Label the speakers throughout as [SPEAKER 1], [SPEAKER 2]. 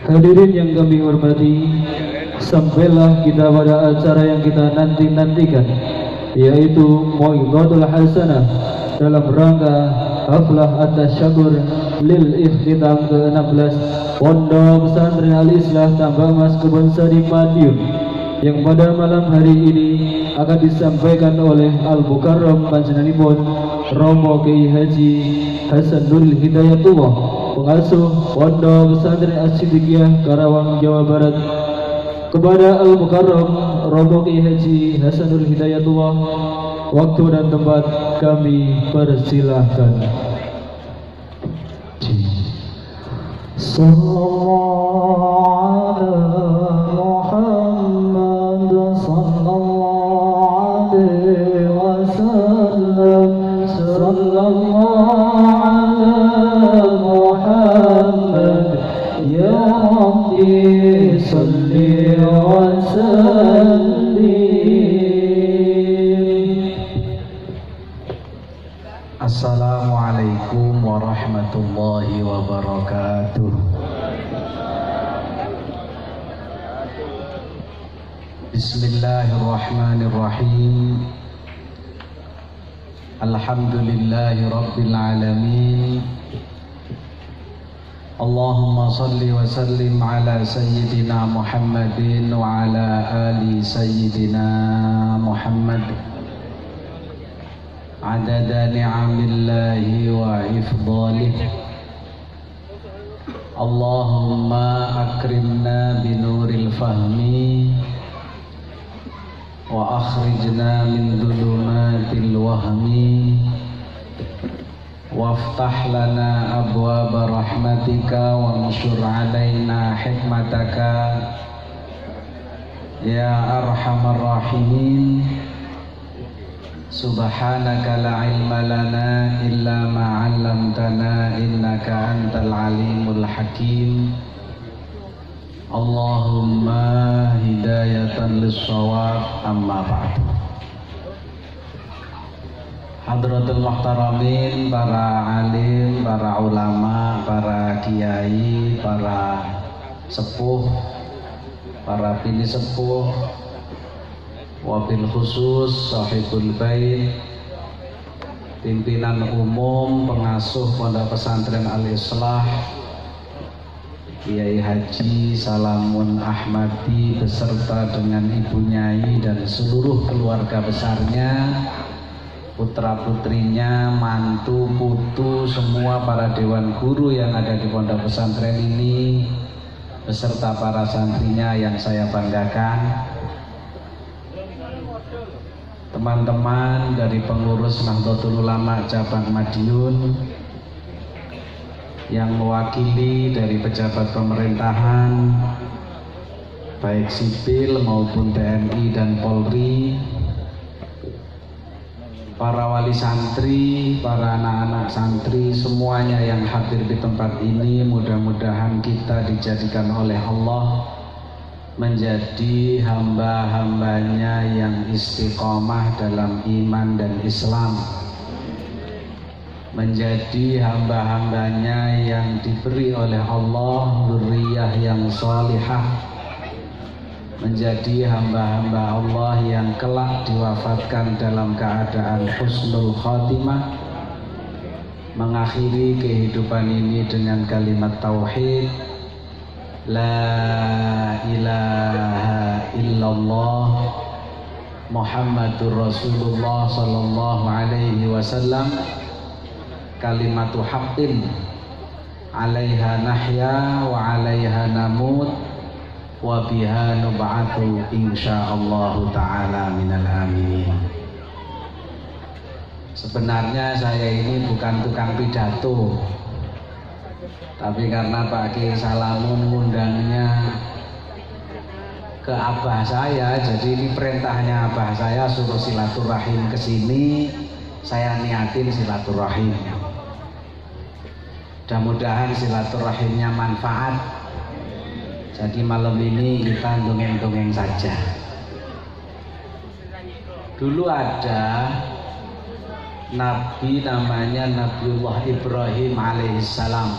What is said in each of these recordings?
[SPEAKER 1] Hadirin yang kami hormati, sampailah kita pada acara yang kita nantikan, yaitu Mau'izatul Hasanah dalam rangka haflah at-tasyakur lil ikhtitam ke-16 Pondok Pesantren Al-Islah Tambak Mas Kebonsari Madiun, yang pada malam hari ini akan disampaikan oleh Al-Mukarram Panjenenganipun Romo Kiai Haji Hasan Nuril Hidayatullah, pengasuh Pondok Pesantren As-Siddiqiyah Karawang, Jawa Barat. Kepada Al-Mukarram Romo Kiai Haji Hasan Nuril Hidayatullah, waktu dan tempat kami persilahkan. Sallallahu alaihi Muhammad sallallahu alaihi wasallam, sallallahu alaihi Muhammad ya Rabbi salli wa sallim.
[SPEAKER 2] Assalamualaikum warahmatullahi wabarakatuh. Bismillahirrahmanirrahim. Alhamdulillahi rabbil alamin. Allahumma salli wa sallim ala sayyidina Muhammadin wa ala ali sayyidina Muhammad adada ni'amillahi wa ifdalih. Allahumma akrimna binuril fahmi wa akhrijna min dhulumatil wahmi waftah lana abwaba rahmatika wa anshur alaina hikmataka ya arhamar rahimin. Subhanaka la ilma lana illa ma 'allamtana innaka antal alimul hakim. Allahumma hidayatan lis-shawab, amma ba'du. Hadratul muhtaramin, para alim, para ulama, para kiai, para sepuh, para bini sepuh, wabil khusus sahibul bait, pimpinan umum pengasuh Pondok Pesantren Al-Islah Kiai Haji Salamun Ahmadi beserta dengan Ibu Nyai dan seluruh keluarga besarnya, putra putrinya, mantu, putu, semua para dewan guru yang ada di Pondok Pesantren ini beserta para santrinya yang saya banggakan, teman-teman dari pengurus Nahdlatul Ulama Cabang Madiun yang mewakili dari pejabat pemerintahan baik sipil maupun TNI dan Polri, para wali santri, para anak-anak santri, semuanya yang hadir di tempat ini, mudah-mudahan kita dijadikan oleh Allah menjadi hamba-hambanya yang istiqomah dalam iman dan Islam, menjadi hamba-hambanya yang diberi oleh Allah dzurriyyah yang salihah, menjadi hamba-hamba Allah yang kelak diwafatkan dalam keadaan husnul khatimah, mengakhiri kehidupan ini dengan kalimat tauhid la ilaha illallah Muhammadur Rasulullah sallallahu alaihi wasallam, kalimatu haqqin alaiha nahya wa alaiha namut wa biha nub'atu insyaallah ta'ala minal aminin. Sebenarnya saya ini bukan tukang pidato, tapi karena Pak Kiai Salamun ngundangnya ke abah saya, jadi ini perintahnya abah saya suruh silaturahim ke sini, saya niatin silaturahim. Mudah-mudahan silaturahimnya manfaat. Jadi malam ini kita dongeng-dongeng saja. Dulu ada Nabi namanya Nabiullah Ibrahim alaihissalam.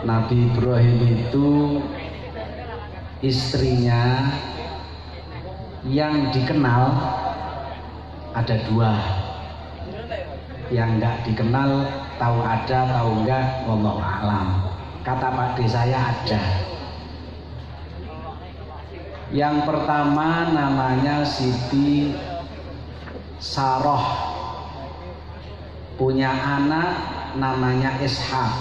[SPEAKER 2] Nabi Ibrahim itu istrinya yang dikenal ada dua. Yang enggak dikenal tahu ada tahu enggak wallahu a'lam. Kata Pak D saya ada. Yang pertama namanya Siti Saroh, punya anak namanya Ishak.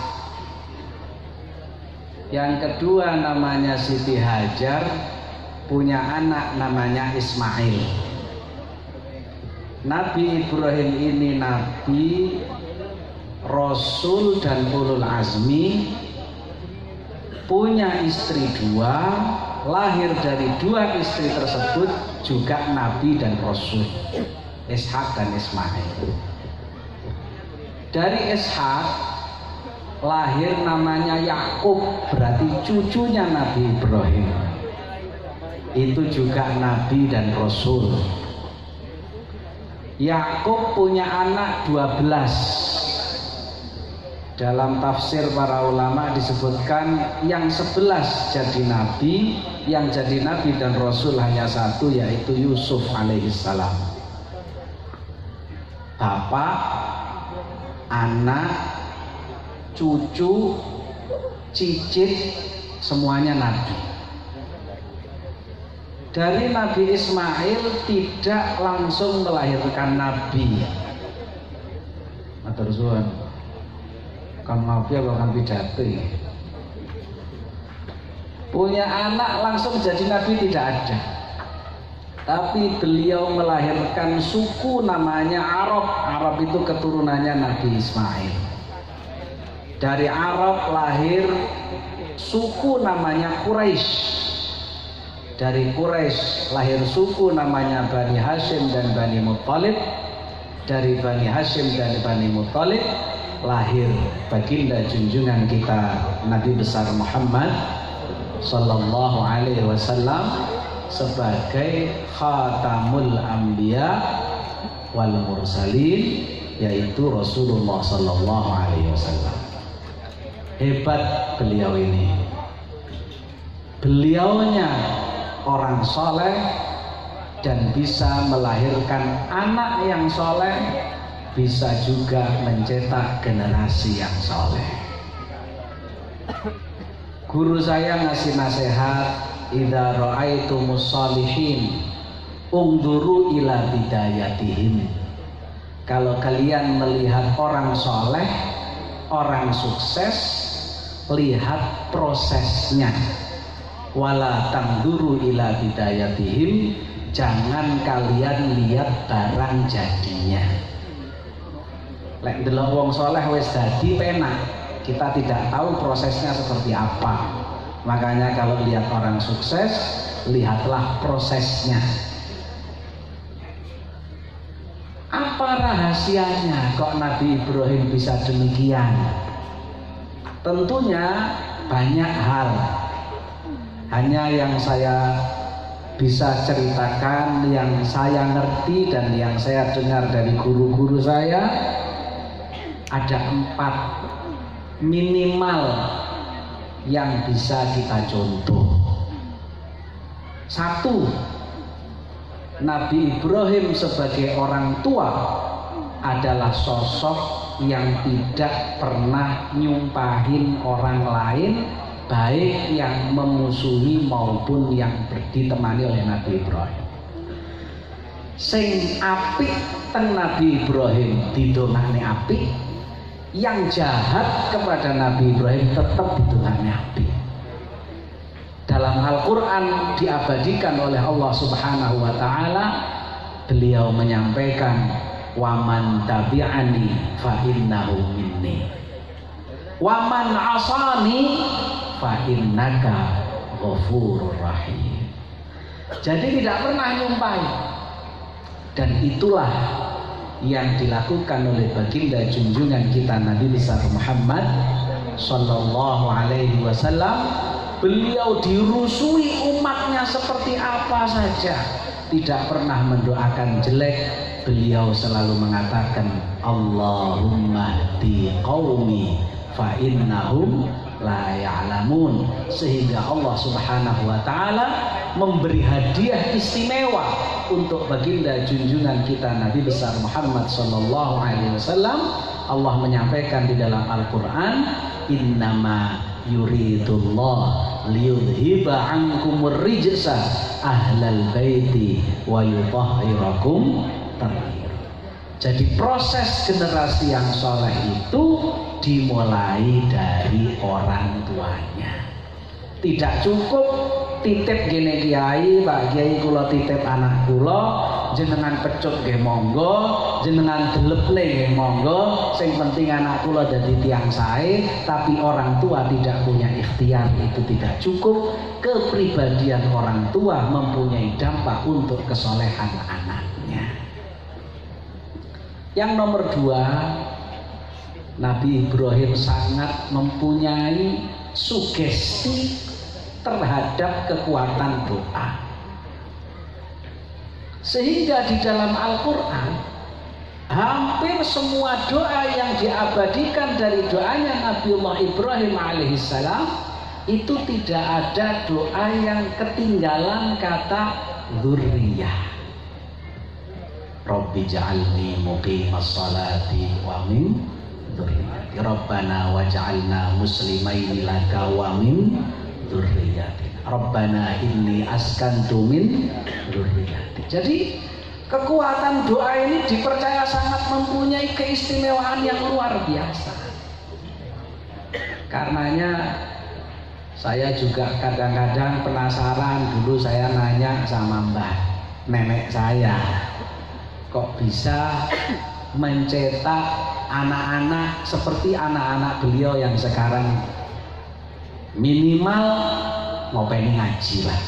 [SPEAKER 2] Yang kedua namanya Siti Hajar, punya anak namanya Ismail. Nabi Ibrahim ini Nabi, Rasul dan ulul azmi, punya istri dua, lahir dari dua istri tersebut juga Nabi dan Rasul, Ishak dan Ismail. Dari Ishak lahir namanya Yakub, berarti cucunya Nabi Ibrahim. Itu juga Nabi dan Rasul. Yakub punya anak 12. Dalam tafsir para ulama disebutkan yang 11 jadi nabi, yang jadi nabi dan rasul hanya satu, yaitu Yusuf alaihissalam. Bapak, anak, cucu, cicit, semuanya nabi. Dari Nabi Ismail tidak langsung melahirkan nabi. Matur suwun. Kan nabi apa kan pidato ya? Punya anak langsung jadi nabi tidak ada. Tapi beliau melahirkan suku namanya Arab. Arab itu keturunannya Nabi Ismail. Dari Arab lahir suku namanya Quraisy. Dari Quraisy lahir suku namanya Bani Hashim dan Bani Muttalib. Dari Bani Hashim dan Bani Muttalib lahir baginda junjungan kita Nabi besar Muhammad sallallahu alaihi wasallam sebagai khatamul anbiya wal mursalin, yaitu Rasulullah sallallahu alaihi wasallam. Hebat beliau ini. Beliaunya orang soleh dan bisa melahirkan anak yang soleh, bisa juga mencetak generasi yang soleh. Guru saya ngasih nasihat, idza ra'aitumus sholihin ungduru ila bidayatihim. Kalau kalian melihat orang soleh, orang sukses, lihat prosesnya. Wala tangduru ila bidayatihim, jangan kalian lihat barang jadinya. Lek ndelok wong soleh wis dadi penak, kita tidak tahu prosesnya seperti apa. Makanya kalau lihat orang sukses, lihatlah prosesnya. Apa rahasianya kok Nabi Ibrahim bisa demikian? Tentunya banyak hal. Hanya yang saya bisa ceritakan, yang saya ngerti dan yang saya dengar dari guru-guru saya, ada 4 minimal yang bisa kita contoh. 1, Nabi Ibrahim sebagai orang tua adalah sosok yang tidak pernah nyumpahin orang lain, baik yang memusuhi maupun yang ditemani oleh Nabi Ibrahim. Sing apik teng Nabi Ibrahim didongakne apik, yang jahat kepada Nabi Ibrahim tetap didongakne apik. Dalam Al-Quran diabadikan oleh Allah Subhanahu wa Ta'ala, beliau menyampaikan, waman tabi'ani fa innahu minni waman asani fa innaka ghafurur rahim. Jadi tidak pernah nyumpai, dan itulah yang dilakukan oleh baginda junjungan kita Nabi besar Muhammad Sallallahu Alaihi Wasallam, beliau dirusui umatnya seperti apa saja, tidak pernah mendoakan jelek. Beliau selalu mengatakan, Allahumma hdi qaumi fa innahum la ya'lamun, sehingga Allah Subhanahu wa taala memberi hadiah istimewa untuk baginda junjungan kita Nabi besar Muhammad sallallahu alaihi wasallam. Allah menyampaikan di dalam Al-Qur'an, innama yuridullah liyudhiba ankumur rijsa ahlal baiti wa yutahhirakum tathira. Jadi proses generasi yang soleh itu dimulai dari orang tuanya. Tidak cukup titip gene kiai, Pak Kiai kula titip anak kula, jenengan pecut nggih monggo, jenengan deleple nggih monggo, sing penting anak kula dadi tiyang sae. Tapi orang tua tidak punya ikhtiar, itu tidak cukup. Kepribadian orang tua mempunyai dampak untuk kesolehan anaknya. Yang nomor 2, Nabi Ibrahim sangat mempunyai sugesti terhadap kekuatan doa, sehingga di dalam Al-Quran hampir semua doa yang diabadikan dari doanya Nabiullah Ibrahim alaihissalam itu tidak ada doa yang ketinggalan kata dzurriyyah. Rabbi ja'alni muqimas salati wa min dzurriyyati Rabbana waj'alna muslimaini laka wa min dzurriyyatina Rabbana inni askantu min dzurriyyati. Jadi kekuatan doa ini dipercaya sangat mempunyai keistimewaan yang luar biasa. Karenanya saya juga kadang-kadang penasaran, dulu saya nanya sama mbah nenek saya, kok bisa mencetak anak-anak seperti anak-anak beliau yang sekarang minimal mau pengen ngaji lah.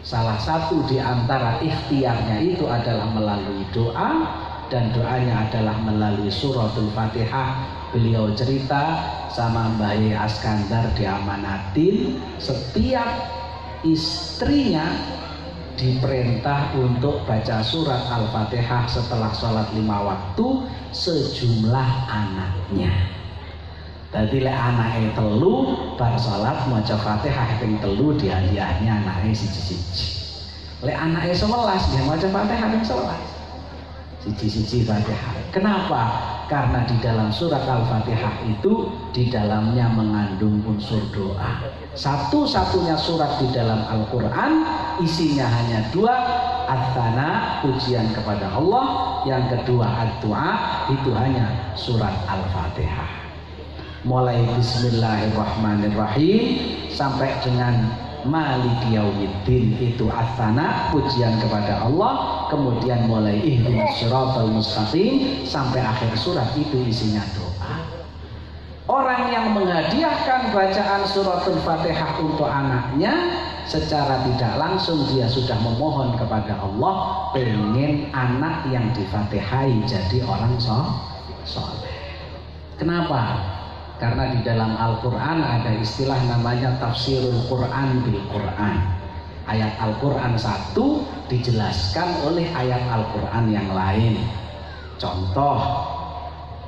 [SPEAKER 2] Salah satu di antara ikhtiarnya itu adalah melalui doa, dan doanya adalah melalui suratul Fatihah. Beliau cerita sama Mbah Askandar diamanatin, setiap istrinya diperintah untuk baca surat Al-Fatihah setelah sholat 5 waktu sejumlah anaknya. Jadi lek anake telu bar sholat maca Fatihah ping telu dihadiahnya anake siji-siji. Lek anake 11 dia maca Fatihah ping 11. Siji-siji Fatihah. Kenapa? Karena di dalam surat Al-Fatihah itu di dalamnya mengandung unsur doa. Satu-satunya surat di dalam Al-Quran isinya hanya 2, At-Thana, pujian kepada Allah. Yang kedua Ad-Du'a, itu hanya surat Al-Fatihah. Mulai Bismillahirrahmanirrahim sampai dengan Maliki Yaumiddin itu At-Thana, pujian kepada Allah. Kemudian mulai Ihdinas Shiratal Mustaqim sampai akhir surat itu isinya doa. Orang yang menghadiahkan bacaan suratul Fatihah untuk anaknya, secara tidak langsung dia sudah memohon kepada Allah pengen anak yang difatihai jadi orang soleh. Kenapa? Karena di dalam Al-Quran ada istilah namanya tafsirul Quran bil Quran. Ayat Al-Quran satu dijelaskan oleh ayat Al-Quran yang lain. Contoh,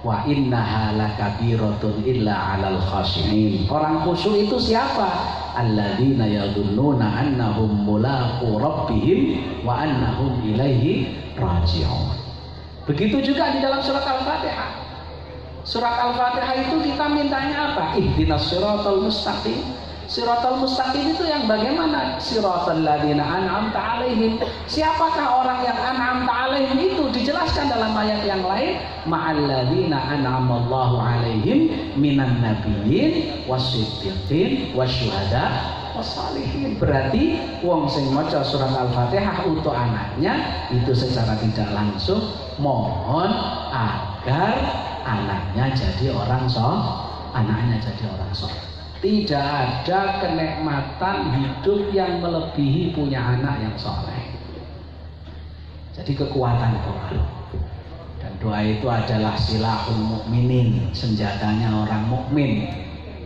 [SPEAKER 2] wa innaha lakabiratun illa 'alal khashi'in. Orang khusyuk itu siapa? Alladzina yadhunnuna annahum mulaqu rabbihim wa annahum ilaihi raji'un. Begitu juga di dalam surat Al-Fatihah. Surat Al-Fatihah itu kita mintanya apa? Ihdinas Shiratal Mustaqim. Shiratal Mustaqim itu yang bagaimana? Shiratal ladzina an'amta 'alaihim. Siapakah orang yang an'amta 'alaihim itu? Dijelaskan dalam ayat yang lain, ma'al ladzina an'amallahu 'alaihim minan nabiyyin wasiddiqin wasyuhada wassalihin. Berarti wong sing maca surat Al-Fatihah untuk anaknya itu secara tidak langsung mohon agar anaknya jadi orang soleh. Tidak ada kenikmatan hidup yang melebihi punya anak yang soleh. Jadi kekuatan doa, dan Doa itu adalah silahul mukminin, senjatanya orang mukmin.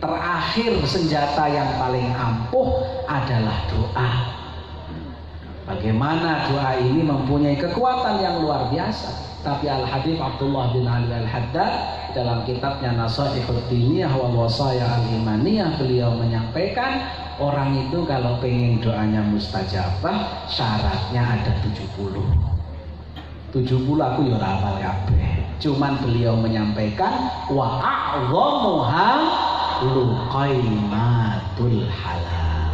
[SPEAKER 2] Terakhir senjata yang paling ampuh adalah doa. Bagaimana doa ini mempunyai kekuatan yang luar biasa. Tapi Al-Habib Abdullah bin Ali Al-Haddad dalam kitabnya Nasaihud Diniyah wal Wasaya Al-Imaniyah, beliau menyampaikan orang itu kalau pengen doanya mustajabah syaratnya ada 70 aku ya hafal kabeh. Cuman beliau menyampaikan wa a'dhamuha luqaimatul halal.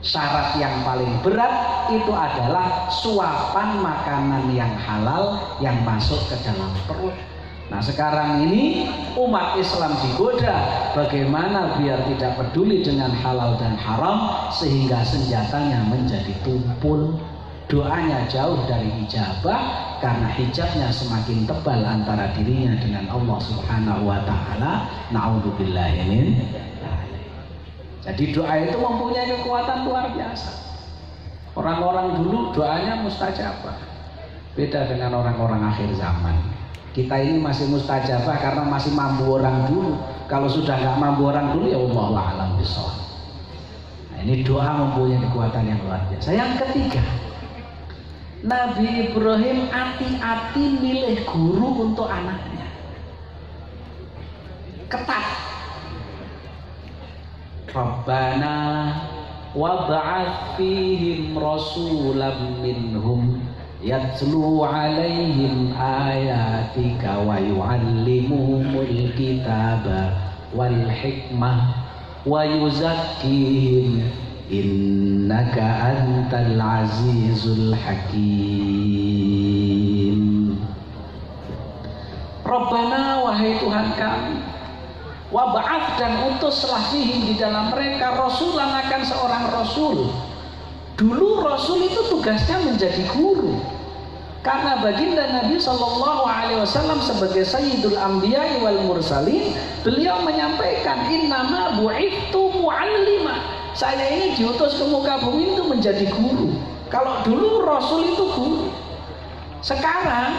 [SPEAKER 2] Syarat yang paling berat itu adalah suapan makanan yang halal yang masuk ke dalam perut. Nah sekarang ini umat Islam digoda bagaimana biar tidak peduli dengan halal dan haram sehingga senjatanya menjadi tumpul. Doanya jauh dari ijabah karena hijabnya semakin tebal antara dirinya dengan Allah Subhanahu wa taala. Na'udzubillahi min dzalik. Jadi doa itu mempunyai kekuatan luar biasa. Orang-orang dulu doanya mustajabah. Beda dengan orang-orang akhir zaman. Kita ini masih mustajabah karena masih mampu orang dulu. Kalau sudah nggak mampu orang dulu ya wallahu a'lam bishawab. Nah, ini doa mempunyai kekuatan yang luar biasa. Yang ketiga, Nabi Ibrahim hati-hati milih guru untuk anaknya. Ketat. Rabbana wab'ats fihim rasulan minhum yatlu 'alaihim ayatika wa yu'allimuhumul kitaba wal hikmah wa yuzakkihim innaka antal azizul hakim. Rabbana, wahai Tuhan kami, wab'ats, dan utuslah fihim, di dalam mereka, rasulan, akan seorang rasul. Dulu rasul itu tugasnya menjadi guru, karena baginda Nabi SAW sebagai Sayyidul Anbiya wal Mursalin, beliau menyampaikan innama bu'ithtu mu'allima, saya ini diutus ke muka bumi itu menjadi guru. Kalau dulu rasul itu guru, sekarang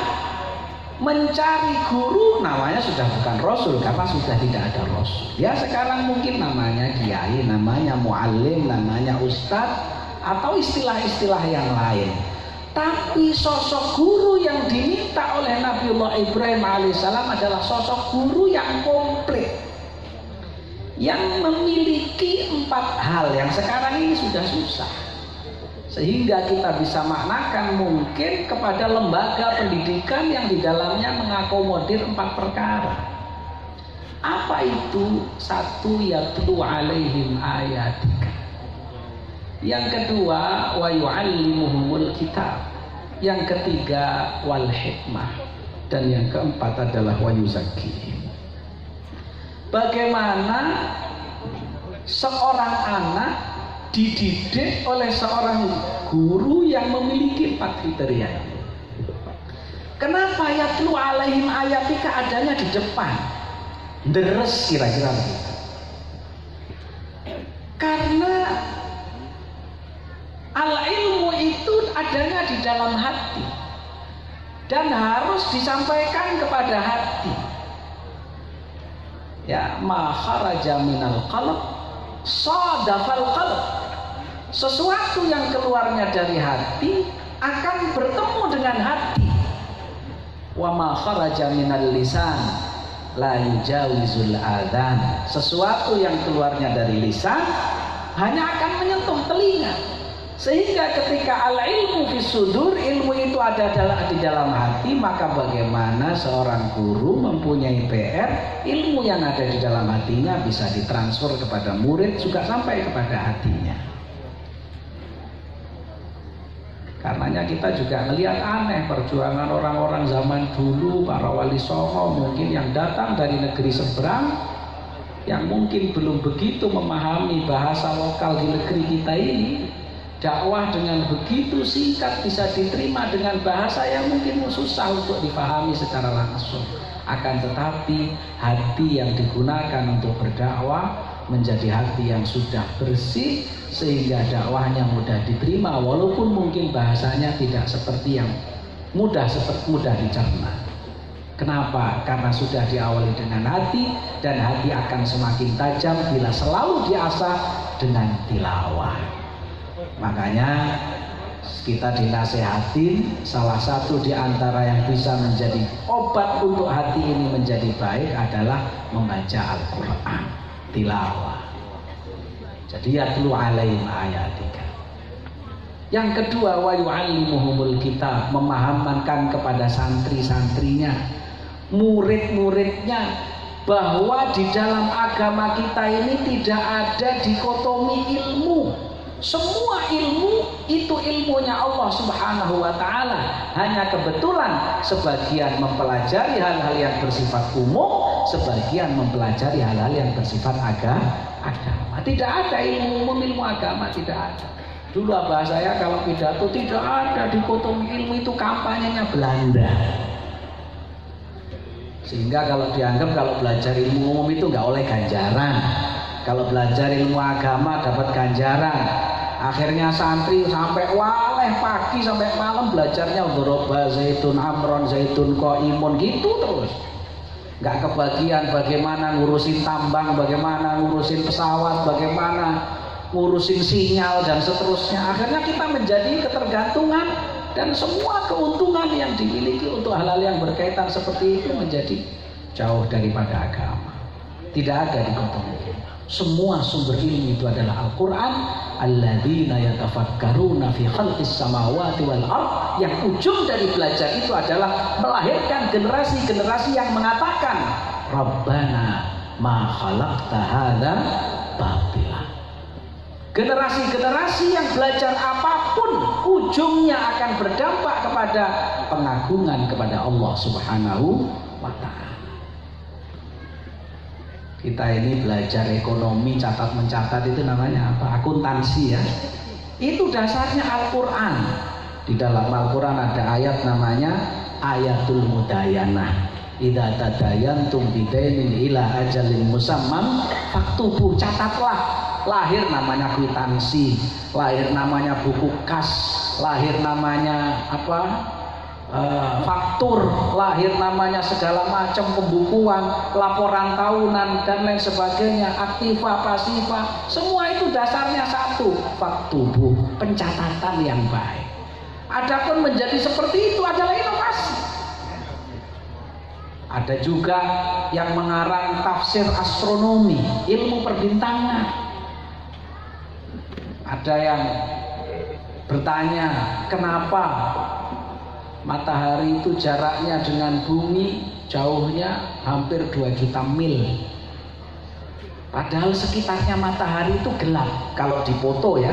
[SPEAKER 2] mencari guru namanya sudah bukan rasul karena sudah tidak ada rasul. Ya sekarang mungkin namanya kiai, namanya muallim, namanya ustadz, atau istilah-istilah yang lain. Tapi sosok guru yang diminta oleh Nabiullah Ibrahim alaihissalam adalah sosok guru yang komplit, yang memiliki 4 hal yang sekarang ini sudah susah, sehingga kita bisa maknakan mungkin kepada lembaga pendidikan yang di dalamnya mengakomodir 4 perkara. Apa itu? 1, yatlu alaihim ayatika. Yang kedua, wa yu'allimuhumul kitab. Yang ketiga, wal hikmah. Dan yang keempat adalah wa yuzakkihim. Bagaimana seorang anak dididik oleh seorang guru yang memiliki 4 kriteria. Kenapa yatlu alaihim ayatika adanya di depan? Deres kira-kira begitu. Karena al-ilmu itu adanya di dalam hati dan harus disampaikan kepada hati. Ya, ma kharaja minal qalb sadafal qalb. Sesuatu yang keluarnya dari hati akan bertemu dengan hati. Wa ma kharaja minal lisan la yujawizul adzan. Sesuatu yang keluarnya dari lisan hanya akan menyentuh telinga. Sehingga ketika al-ilmu fis sudur, ilmu itu ada di dalam hati, maka bagaimana seorang guru mempunyai PR, ilmu yang ada di dalam hatinya bisa ditransfer kepada murid juga sampai kepada hatinya. Karenanya kita juga melihat aneh perjuangan orang-orang zaman dulu, para wali songo mungkin yang datang dari negeri seberang, yang mungkin belum begitu memahami bahasa lokal di negeri kita ini. Dakwah dengan begitu singkat bisa diterima dengan bahasa yang mungkin susah untuk dipahami secara langsung. Akan tetapi hati yang digunakan untuk berdakwah menjadi hati yang sudah bersih, sehingga dakwahnya mudah diterima walaupun mungkin bahasanya tidak seperti yang mudah dicerna. Kenapa? Karena sudah diawali dengan hati, dan hati akan semakin tajam bila selalu diasah dengan tilawah. Makanya kita dinasehatin, salah satu di antara yang bisa menjadi obat untuk hati ini menjadi baik adalah membaca Al-Quran, tilawah. Jadi yatlu alaihim ayatika. Yang kedua, wa yu'allimuhumul kitab, memahamkan kepada santri-santrinya, murid-muridnya, bahwa di dalam agama kita ini tidak ada dikotomi ilmu. Semua ilmu itu ilmunya Allah Subhanahu wa ta'ala. Hanya kebetulan sebagian mempelajari hal-hal yang bersifat umum, sebagian mempelajari hal-hal yang bersifat agama. Tidak ada ilmu umum, ilmu agama tidak ada. Dulu abah saya kalau pidato tidak ada dikotomi ilmu, itu kampanyenya Belanda. Sehingga kalau dianggap kalau belajar ilmu umum itu nggak oleh ganjaran, kalau belajar ilmu agama dapat ganjaran. Akhirnya santri sampai waleh pagi sampai malam belajarnya doroba zaitun amron zaitun qaimun gitu terus. Nggak kebagian bagaimana ngurusin tambang, bagaimana ngurusin pesawat, bagaimana ngurusin sinyal dan seterusnya. Akhirnya kita menjadi ketergantungan, dan semua keuntungan yang dimiliki untuk hal-hal yang berkaitan seperti itu menjadi jauh daripada agama. Tidak ada dikotomi. Semua sumber ilmu itu adalah Al-Quran. Alladzina yatafakkaruna fi khalqis samawati wal ard. Yang ujung dari belajar itu adalah melahirkan generasi-generasi yang mengatakan Rabbana ma khalaqta hadza batila. Generasi-generasi yang belajar apapun ujungnya akan berdampak kepada pengagungan kepada Allah Subhanahu wa ta'ala. Kita ini belajar ekonomi, catat mencatat itu namanya apa? Akuntansi ya. Itu dasarnya Al-Quran. Di dalam Al-Quran ada ayat namanya ayatul mudayanah. Idza tadayantum bidainin ila ajalin musamman faktubu, catatlah. Lahir namanya kwitansi, lahir namanya buku kas, lahir namanya apa? Faktur, lahir namanya segala macam pembukuan, laporan tahunan dan lain sebagainya, aktiva, pasiva, semua itu dasarnya satu, faktubu, pencatatan yang baik. Adapun menjadi seperti itu adalah inovasi. Ada juga yang mengarang tafsir astronomi, ilmu perbintangan. Ada yang bertanya, kenapa matahari itu jaraknya dengan bumi jauhnya hampir 2 juta mil, padahal sekitarnya matahari itu gelap kalau dipoto ya.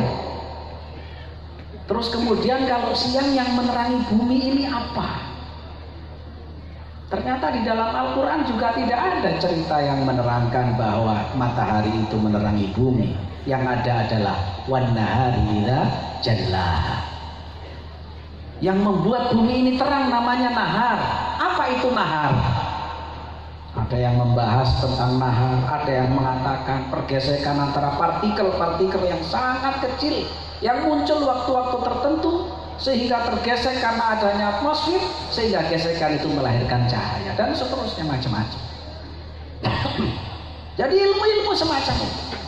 [SPEAKER 2] Terus kemudian kalau siang yang menerangi bumi ini apa? Ternyata di dalam Al-Quran juga tidak ada cerita yang menerangkan bahwa matahari itu menerangi bumi. Yang ada adalah wan-nahari idza jallaha. Yang membuat bumi ini terang namanya nahar. Apa itu nahar? Ada yang membahas tentang nahar, ada yang mengatakan pergesekan antara partikel-partikel yang sangat kecil yang muncul waktu-waktu tertentu sehingga tergesek karena adanya atmosfer, sehingga gesekan itu melahirkan cahaya dan seterusnya macam-macam. Jadi ilmu-ilmu semacam itu.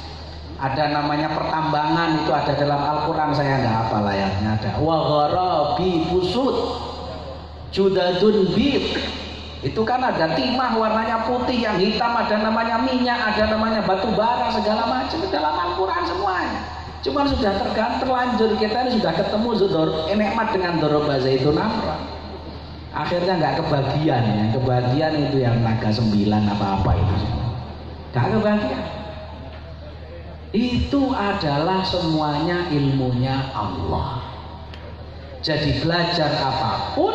[SPEAKER 2] Ada namanya pertambangan, itu ada dalam Al-Quran, saya nggak hafal ayatnya. Ada wa gharabi busud judadun bid, itu kan ada timah warnanya putih, yang hitam ada namanya minyak, ada namanya batu bara, segala macam di dalam Al-Quran semuanya. Cuman sudah terlanjur kita ini sudah ketemu nikmat dengan doroba zaitun amron, akhirnya nggak kebagian. Yang kebagian itu yang naga 9 apa-apa itu nggak kebagian. Itu adalah semuanya ilmunya Allah. Jadi belajar apapun,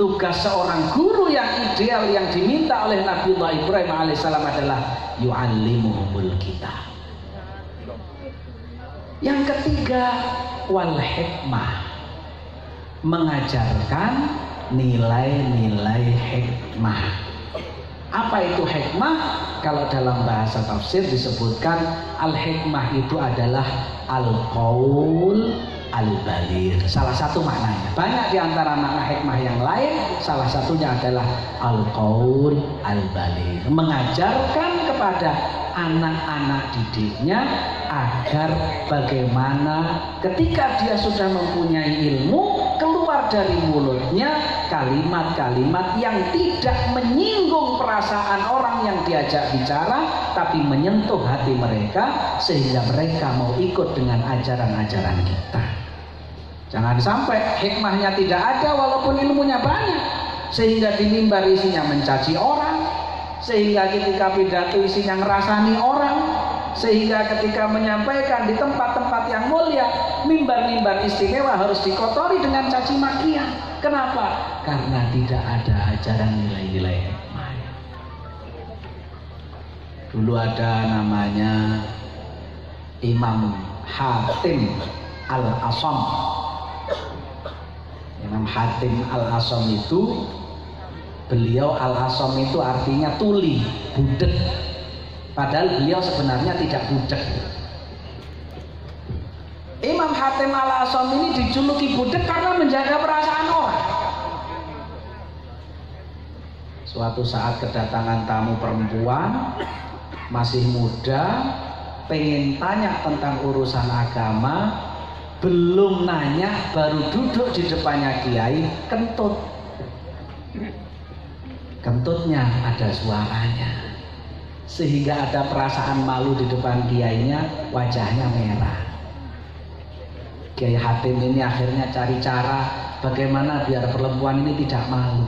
[SPEAKER 2] tugas seorang guru yang ideal yang diminta oleh Nabiullah Ibrahim alaihissalam adalah yu'allimuhumul kitab. Yang ketiga, wal hikmah, mengajarkan nilai-nilai hikmah. Apa itu hikmah? Kalau dalam bahasa tafsir disebutkan al-hikmah itu adalah al-qaul al-baligh. Salah satu maknanya. Banyak di antara makna hikmah yang lain, salah satunya adalah al-qaul al-baligh. Mengajarkan kepada anak-anak didiknya agar bagaimana ketika dia sudah mempunyai ilmu, keluar dari mulutnya kalimat-kalimat yang tidak menyinggung perasaan orang yang diajak bicara, tapi menyentuh hati mereka sehingga mereka mau ikut dengan ajaran-ajaran kita. Jangan sampai hikmahnya tidak ada walaupun ilmunya banyak, sehingga di mimbar isinya mencaci orang, sehingga ketika pidato isinya ngerasani orang, sehingga ketika menyampaikan di tempat-tempat yang mulia, mimbar-mimbar istimewa harus dikotori dengan caci makian. Kenapa? Karena tidak ada ajaran nilai-nilai hikmah. Dulu ada namanya Imam Hatim Al-Asam. Imam Hatim Al-Asam itu, beliau Al-Asam itu artinya tuli, budek. Padahal beliau sebenarnya tidak budek. Imam Hatim Al-Asam ini dijuluki budek karena menjaga perasaan orang. Suatu saat kedatangan tamu perempuan, masih muda, pengen tanya tentang urusan agama, belum nanya, baru duduk di depannya kiai, kentut. Kentutnya ada suaranya, sehingga ada perasaan malu di depan kiainya, wajahnya merah. Kiai Hatim ini akhirnya cari cara bagaimana biar perempuan ini tidak malu.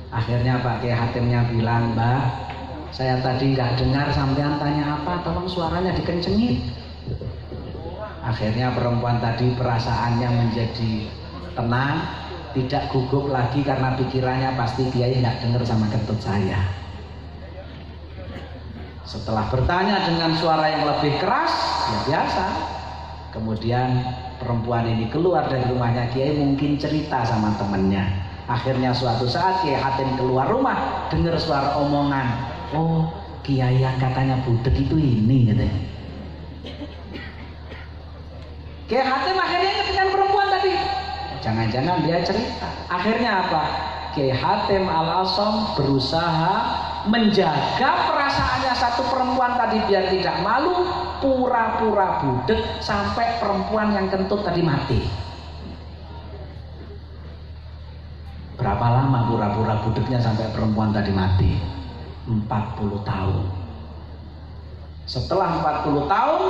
[SPEAKER 2] Akhirnya Pak Kiai Hatimnya bilang, Mbak, saya tadi nggak dengar sampean tanya apa, tolong suaranya dikencengin. Akhirnya perempuan tadi perasaannya menjadi tenang, tidak gugup lagi karena pikirannya pasti Kiai nggak dengar sama kentut saya. Setelah bertanya dengan suara yang lebih keras, ya biasa. Kemudian perempuan ini keluar dari rumahnya Kiai, mungkin cerita sama temannya. Akhirnya suatu saat Kiai Hatim keluar rumah, dengar suara omongan, oh Kiai yang katanya budek itu ini, katanya. Kiai Hatim akhirnya ingat dengan perempuan tadi. Jangan-jangan dia cerita. Akhirnya apa? Kiai Hatim Al-Asam berusaha menjaga perasaannya satu perempuan tadi biar tidak malu, pura-pura budek sampai perempuan yang kentut tadi mati. Berapa lama pura-pura budeknya sampai perempuan tadi mati? 40 tahun. Setelah 40 tahun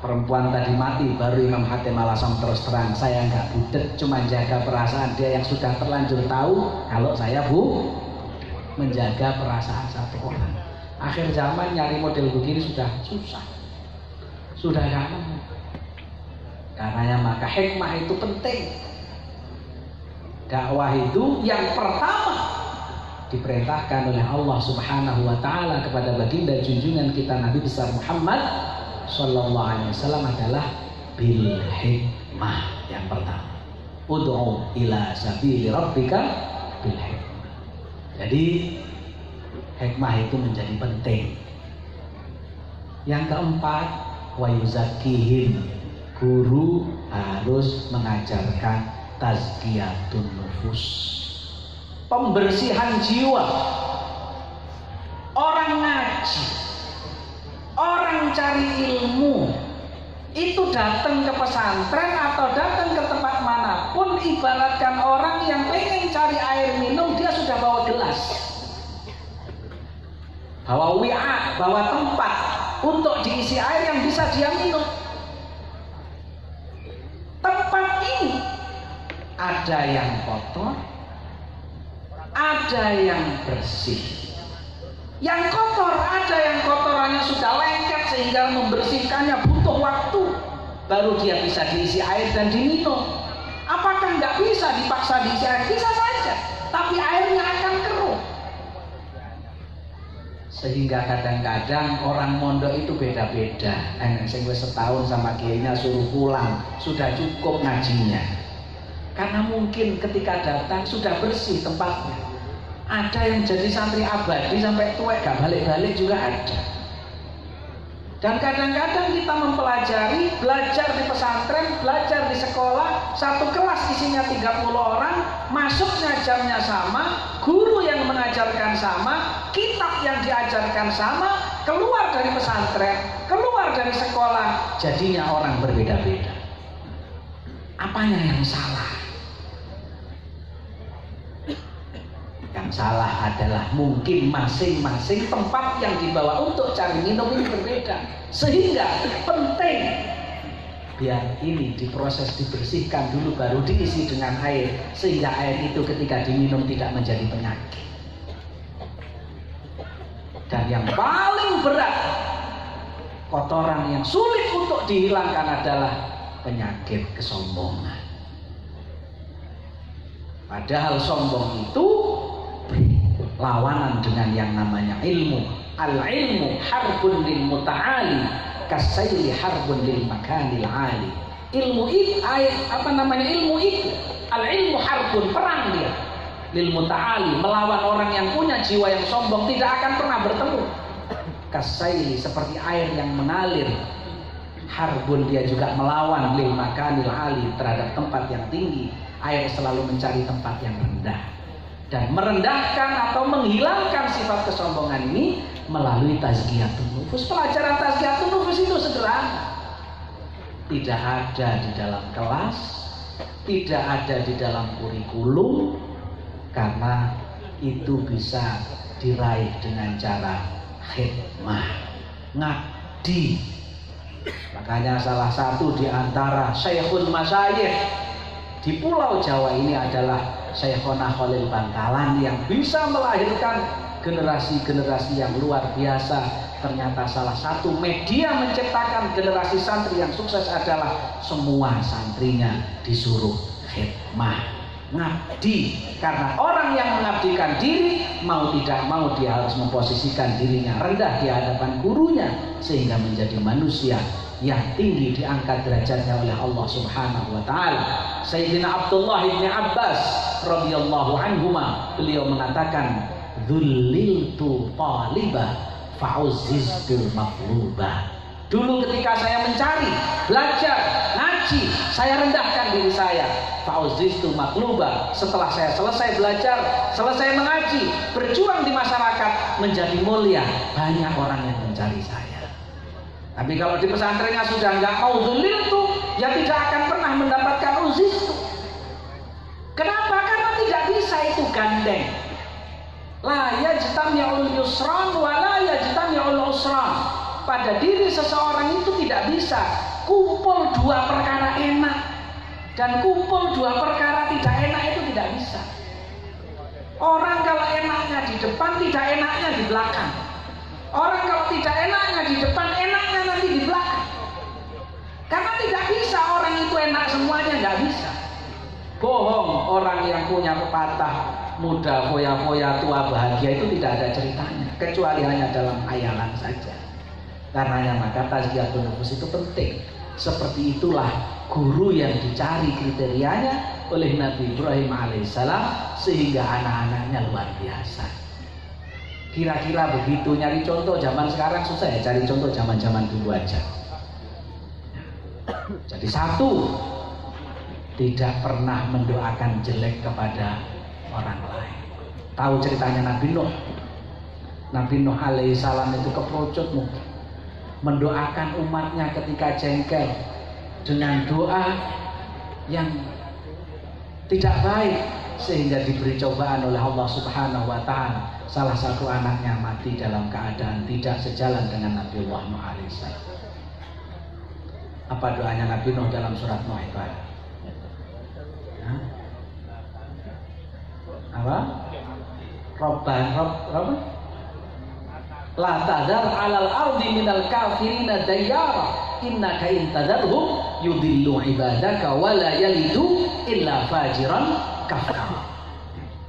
[SPEAKER 2] perempuan tadi mati, baru Imam Hatim Al-Asam terus terang, saya nggak budek, cuma jaga perasaan dia yang sudah terlanjur tahu kalau saya menjaga perasaan satu orang. Akhir zaman nyari model begini sudah susah, sudah nggak nemu. Karenanya maka hikmah itu penting. Dakwah itu yang pertama diperintahkan oleh Allah Subhanahu wa taala kepada baginda junjungan kita Nabi besar Muhammad sallallahu alaihi wasallam adalah bil hikmah. Yang pertama, ud'u ila sabili rabbika bil hikmah. Jadi hikmah itu menjadi penting. Yang keempat, wa yuzakkihim, guru harus mengajarkan tazkiyatun nufus, pembersihan jiwa. Orang ngaji, orang cari ilmu itu datang ke pesantren atau datang ke tempat manapun, ibaratkan orang yang pengen cari air minum, dia sudah bawa gelas, bawa wi'a, bawa tempat untuk diisi air yang bisa dia minum. Tempat ini ada yang kotor, ada yang bersih. Yang kotor, ada yang kotorannya sudah lengket sehingga membersihkannya butuh waktu, baru dia bisa diisi air dan diminum. Apakah nggak bisa dipaksa diisi air? Bisa saja, tapi airnya akan keruh. Sehingga kadang-kadang orang mondok itu beda-beda. Sing wis setahun sama kiainya suruh pulang, sudah cukup ngajinya. Karena mungkin ketika datang sudah bersih tempatnya. Ada yang jadi santri abadi sampai tua gak balik-balik juga ada. Dan kadang-kadang kita mempelajari, belajar di pesantren, belajar di sekolah, satu kelas isinya 30 orang, masuknya jamnya sama, guru yang mengajarkan sama, kitab yang diajarkan sama, keluar dari pesantren, keluar dari sekolah, jadinya orang berbeda-beda. Apanya yang salah? Yang salah adalah mungkin masing-masing tempat yang dibawa untuk cari minum ini berbeda. Sehingga penting biar ini diproses, dibersihkan dulu baru diisi dengan air, sehingga air itu ketika diminum tidak menjadi penyakit. Dan yang paling berat, kotoran yang sulit untuk dihilangkan adalah penyakit kesombongan. Padahal sombong itu lawanan dengan yang namanya ilmu. Al-ilmu harbun lil muta'ali kasayli harbun lil makanil ali. Ilmu itu ilmu itu. Al-ilmu harbun, perang dia. Lil muta'ali, melawan orang yang punya jiwa yang sombong, tidak akan pernah bertemu. Kasayli, seperti air yang mengalir. Harbun, dia juga melawan lil makanil ali, terhadap tempat yang tinggi. Air selalu mencari tempat yang rendah. Dan merendahkan atau menghilangkan sifat kesombongan ini melalui tazkiyatun nufus. Pelajaran tazkiyatun nufus itu sederhana. Tidak ada di dalam kelas, tidak ada di dalam kurikulum, karena itu bisa diraih dengan cara khidmah, ngabdi. Makanya salah satu di antara Syekhul Masyayikh di Pulau Jawa ini adalah Syekhona Khalil Bangkalan, yang bisa melahirkan generasi-generasi yang luar biasa. Ternyata salah satu media menciptakan generasi santri yang sukses adalah semua santrinya disuruh khidmah, ngabdi. Karena orang yang mengabdikan diri, mau tidak mau dia harus memposisikan dirinya rendah di hadapan gurunya, sehingga menjadi manusia yang tinggi, diangkat derajatnya oleh Allah Subhanahu wa taala. Sayyidina Abdullah bin Abbas radhiyallahu anhuma, beliau mengatakan, "Dhulliltu talibah fa'uzziztu matlubah." Dulu ketika saya mencari, belajar, ngaji, saya rendahkan diri saya. Fa'uzziztu matlubah. Setelah saya selesai belajar, selesai mengaji, berjuang di masyarakat, menjadi mulia, banyak orang yang mencari saya. Tapi kalau di pesantrennya sudah nggak mau dzulil tuh, ya tidak akan pernah mendapatkan uzis tuh. Kenapa? Karena tidak bisa itu gandeng. La yajtami'ul yusran wa la yajtami'ul usran. Pada diri seseorang itu tidak bisa kumpul dua perkara enak dan kumpul dua perkara tidak enak, itu tidak bisa. Orang kalau enaknya di depan, tidak enaknya di belakang. Orang kalau tidak enaknya di depan, enaknya nanti di belakang. Karena tidak bisa orang itu enak semuanya, nggak bisa. Bohong orang yang punya pepatah muda foya-foya tua bahagia, itu tidak ada ceritanya, kecuali hanya dalam khayalan saja. Karenanya maka tazkiyatun nufus itu penting. Seperti itulah guru yang dicari kriterianya oleh Nabi Ibrahim alaihissalam, sehingga anak-anaknya luar biasa. Kira-kira begitu. Nyari contoh zaman sekarang susah ya, cari contoh zaman-zaman dulu aja. Jadi satu, tidak pernah mendoakan jelek kepada orang lain. Tahu ceritanya Nabi Nuh? Nabi Nuh alaihissalam itu keperucut mendoakan umatnya ketika jengkel dengan doa yang tidak baik, sehingga diberi cobaan oleh Allah Subhanahu wa taala. Salah satu anaknya mati dalam keadaan tidak sejalan dengan Nabi Nuh alaihissalam. Apa doanya Nabi Nuh dalam surat Nuh itu? Apa? Rabb la tadar 'alal ardi minal kafirina dayyara innaka in tadarhum yudillu ibadaka wa la yalidu illa fajiran kafara.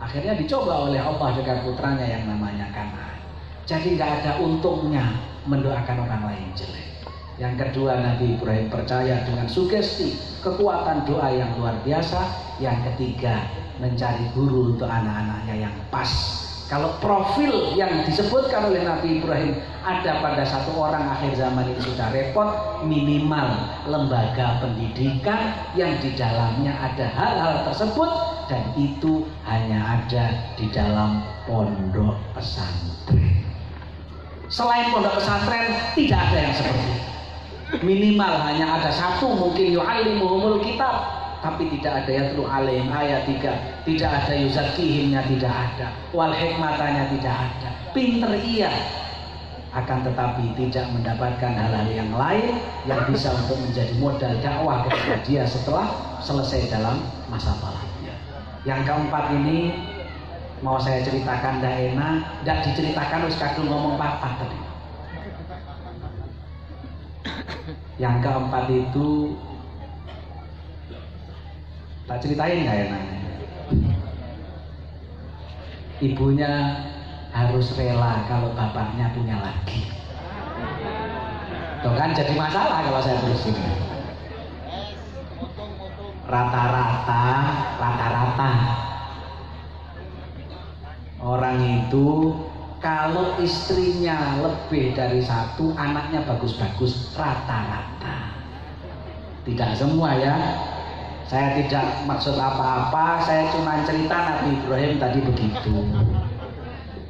[SPEAKER 2] Akhirnya dicoba oleh Allah dengan putranya yang namanya Kan'an. Jadi nggak ada untungnya mendoakan orang lain jelek. Yang kedua, Nabi Ibrahim percaya dengan sugesti kekuatan doa yang luar biasa. Yang ketiga, mencari guru untuk anak-anaknya yang pas, Kalau profil yang disebutkan oleh Nabi Ibrahim ada pada satu orang akhir zaman ini sudah repot, minimal lembaga pendidikan yang di dalamnya ada hal-hal tersebut, dan itu hanya ada di dalam pondok pesantren. Selain pondok pesantren tidak ada yang seperti itu. Minimal hanya ada satu, mungkin yu'allimuhumul kitab, tapi tidak ada yatlu alaihim ayat 3, tidak ada yuzakihimnya, tidak ada wal hikmatanya, tidak ada. Pinter iya, akan tetapi tidak mendapatkan hal-hal yang lain yang bisa untuk menjadi modal dakwah kepada dia setelah selesai dalam masa talabnya. Yang keempat ini mau saya ceritakan, tidak enak, tidak diceritakan wis kadung ngomong papa tadi. Yang keempat itu tak ceritain nggak enaknya. Ibunya harus rela kalau bapaknya punya lagi. Tuh kan jadi masalah kalau saya terusin. Rata-rata orang itu kalau istrinya lebih dari satu, anaknya bagus-bagus, rata-rata. Tidak semua ya. Saya tidak maksud apa-apa, saya cuma cerita Nabi Ibrahim tadi begitu.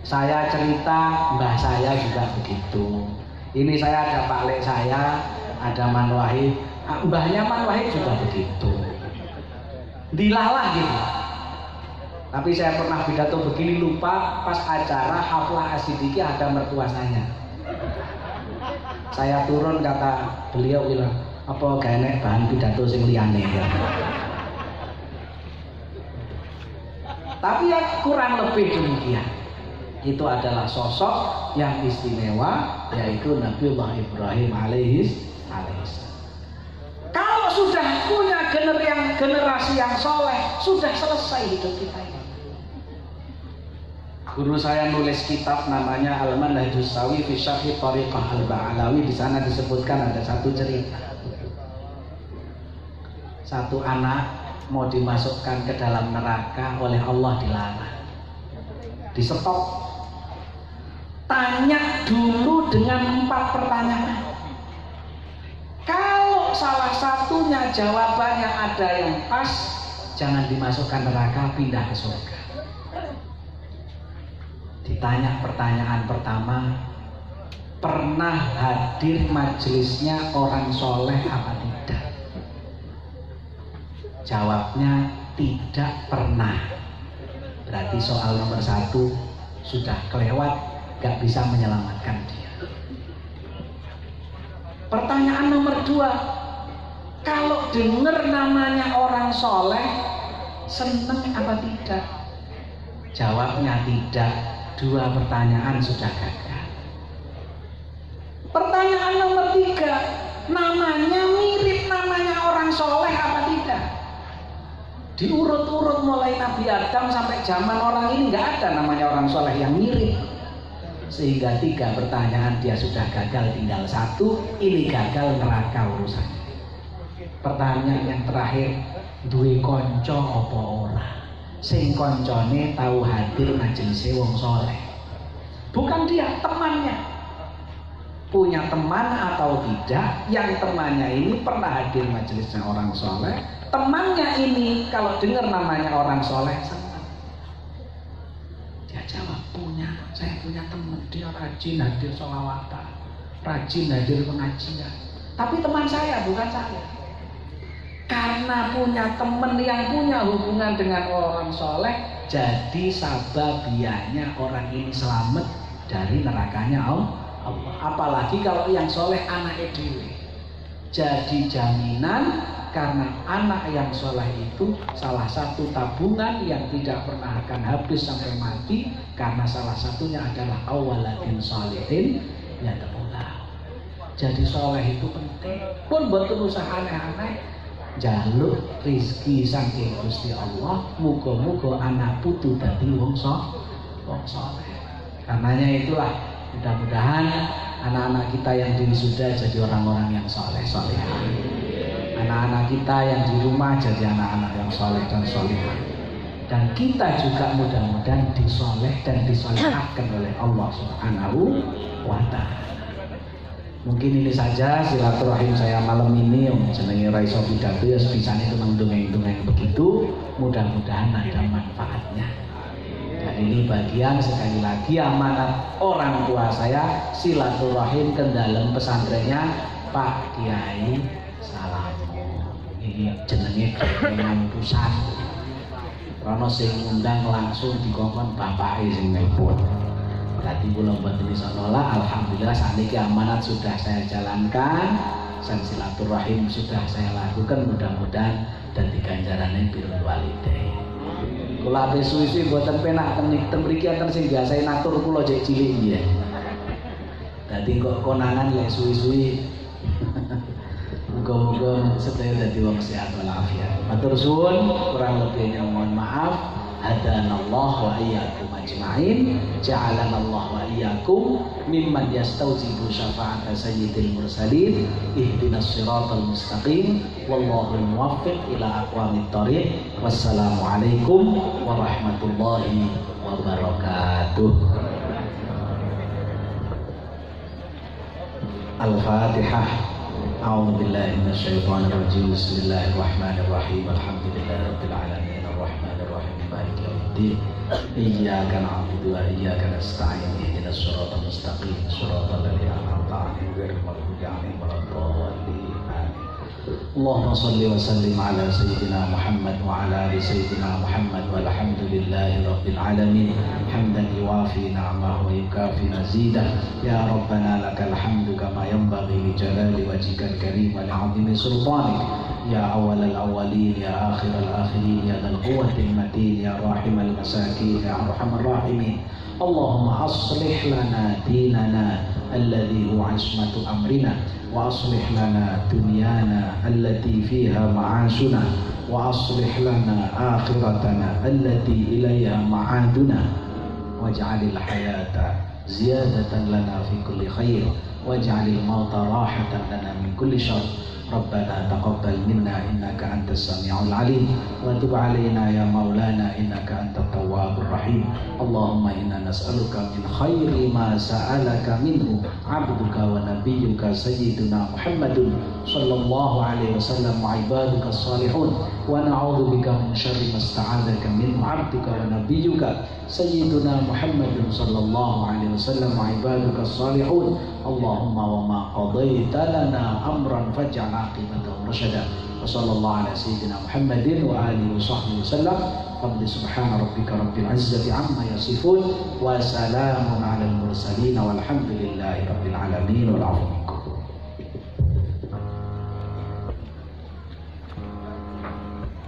[SPEAKER 2] Saya cerita mbah saya juga begitu. Ini saya ada Pak Lek saya, ada Man Wahid, mbahnya Man Wahid juga begitu. Dilalah gitu. Tapi saya pernah pidato begini lupa, pas acara haflah asidiki ada mertua saya. Saya turun, kata beliau bilang, apa gak enak bahan pidato sing liyane ya. Tapi ya kurang lebih demikian. Itu adalah sosok yang istimewa, yaitu Nabiullah Ibrahim alaihissalam. Kalau sudah punya generasi yang soleh, sudah selesai hidup kita ini. Guru saya nulis kitab namanya Al-Manhajus Shawi fi Syarhi Thariqah Al-Ba'alawi. Di sana disebutkan ada satu cerita. Satu anak mau dimasukkan ke dalam neraka, oleh Allah dilarang, di stop. Tanya dulu dengan 4 pertanyaan. Kalau salah satunya jawabannya ada yang pas, jangan dimasukkan neraka, pindah ke surga. Ditanya pertanyaan pertama, pernah hadir majelisnya orang soleh apa tidak? Jawabnya tidak pernah. Berarti soal nomor 1 sudah kelewat, gak bisa menyelamatkan dia. Pertanyaan nomor 2, kalau dengar namanya orang soleh, seneng apa tidak? Jawabnya tidak. 2 pertanyaan sudah gagal. Pertanyaan nomor 3, namanya mirip namanya orang soleh apa tidak? Diurut-urut mulai Nabi Adam sampai zaman orang ini nggak ada namanya orang soleh yang mirip. Sehingga 3 pertanyaan dia sudah gagal, tinggal 1, ini gagal, neraka urusannya. Pertanyaan yang terakhir, duwe konco apa ora? Sing koncone tahu hadir majelis wong soleh. Bukan dia, temannya. Punya teman atau tidak, yang temannya ini pernah hadir majelisnya orang soleh. Temannya ini kalau dengar namanya orang soleh senang. Dia jawab, saya punya teman, dia rajin hadir sholawatan, rajin hadir pengajian. Tapi teman saya, bukan saya. Karena punya teman yang punya hubungan dengan orang soleh, jadi sababianya orang ini selamat dari nerakanya Allah. Apalagi kalau yang soleh anak dewe, jadi jaminan. Karena anak yang soleh itu salah satu tabungan yang tidak pernah akan habis sampai mati, karena salah satunya adalah awaladin sholihin yad'ulah. Jadi soleh itu penting. Pun buat usaha aneh-aneh, jaluk rizki saking Gusti Allah, muga-muga anak putu dadi wong soleh. Karenanya itulah, mudah-mudahan anak-anak kita yang diwisuda jadi orang-orang yang soleh-solehah. Anak-anak kita yang di rumah jadi anak-anak yang soleh dan solehah. dan kita juga mudah-mudahan disoleh dan disolehkan oleh Allah Subhanahu wa Ta'ala. Mungkin ini saja silaturahim saya malam ini. Jenenge Raiso Pidato ya sebisanya itu mendongeng-dongeng begitu, mudah-mudahan ada manfaatnya. Dan ini bagian sekali lagi amanat orang tua saya, silaturahim ke dalam pesantrennya Pak Kiai Salamu. Ini jenenge dengan pusat. Karena sing ngundang langsung dikongkon bapak sing nelpon. Tadi kula mboten bisa nolak, alhamdulillah saat ini amanat sudah saya jalankan, dan silaturahim sudah saya lakukan, mudah-mudahan dan ganjarannya birrul walidain. Kula ape suwi-suwi mboten penak ten mriki enten sing biasa natur kula jek cilik nggih. Dadi kok konangan lek suwi-suwi. Muga-muga sedaya dadi wong sehat walafiat. Matur suwun, kurang lebihnya mohon maaf. Hadanallah wa iyyakum ajma'in, ja'alanallah wa iyyakum mimman yastaujibu syafa'ata sayyidil mursalin, ihdinas siratal mustaqim, wallahul muwaffiq ila aqwamit thoriq. Wassalamualaikum warahmatullahi wabarakatuh. Al-Fatihah. A'udzu billahi minasyaitonir rajim. Bismillahirrahmanirrahim. Alhamdulillahirabbil alamin. Arrahmanir rahim. Maliki yaumiddin. Iyyaka na'budu wa iyyaka nasta'in. Ihdinas siratal mustaqim. Siratal ladzina an'amta 'alaihim ghairil maghdubi 'alaihim waladdallin. Allahumma shalli wa sallim ala sayyidina Muhammad wa ala ali sayyidina Muhammad walhamdulillahi rabbil alamin. Hamdan yuwafi ni'amahu wa yukafi mazidah. Ya Rabbana lakal hamdu kama yanbaghi li jalali wajhikal karim wa li'azimi sultanik. Ya awwalal awwalin, ya akhiral akhirin, ya dzal quwwatil matin, ya rahimal masakin, ya arhamar rahimin. Allahumma aslih lana dinana alladhi huwa ismatu amrina, wa aslih lana dunyana allati fiha ma'ashuna, wa aslih lana akhiratana allati ilayha ma'aduna, waj'alil hayata ziyadatan lana fi kulli khair, waj'alil mauta rahatan lana min kulli syarr. Rabbana taqabbal minna innaka antas sami'ul alim wa tub 'alaina ya maulana innaka antat tawwabur rahim. Allahumma inna nas'aluka min khairi ma sa'alaka minhu 'abduka wa nabiyyuka sayyiduna Muhammadun sallallahu alaihi wasallam wa ibaduka salihun, wa na'udzu bika min syarri ma sta'adzaka minhu 'abduka wa nabiyyuka sayyiduna Muhammadun sallallahu alaihi wasallam wa ibaduka salihun. Allahumma wa ma qadaita lana amran faj'al aqibatahu rasyada. Wa sallallahu ala sayyidina Muhammadin wa alihi wa sahbihi wasallam. Fadli subhana rabbika rabbil izzati amma yasifun wa salamun ala al mursalin walhamdulillahi rabbil alamin wal 'alamin.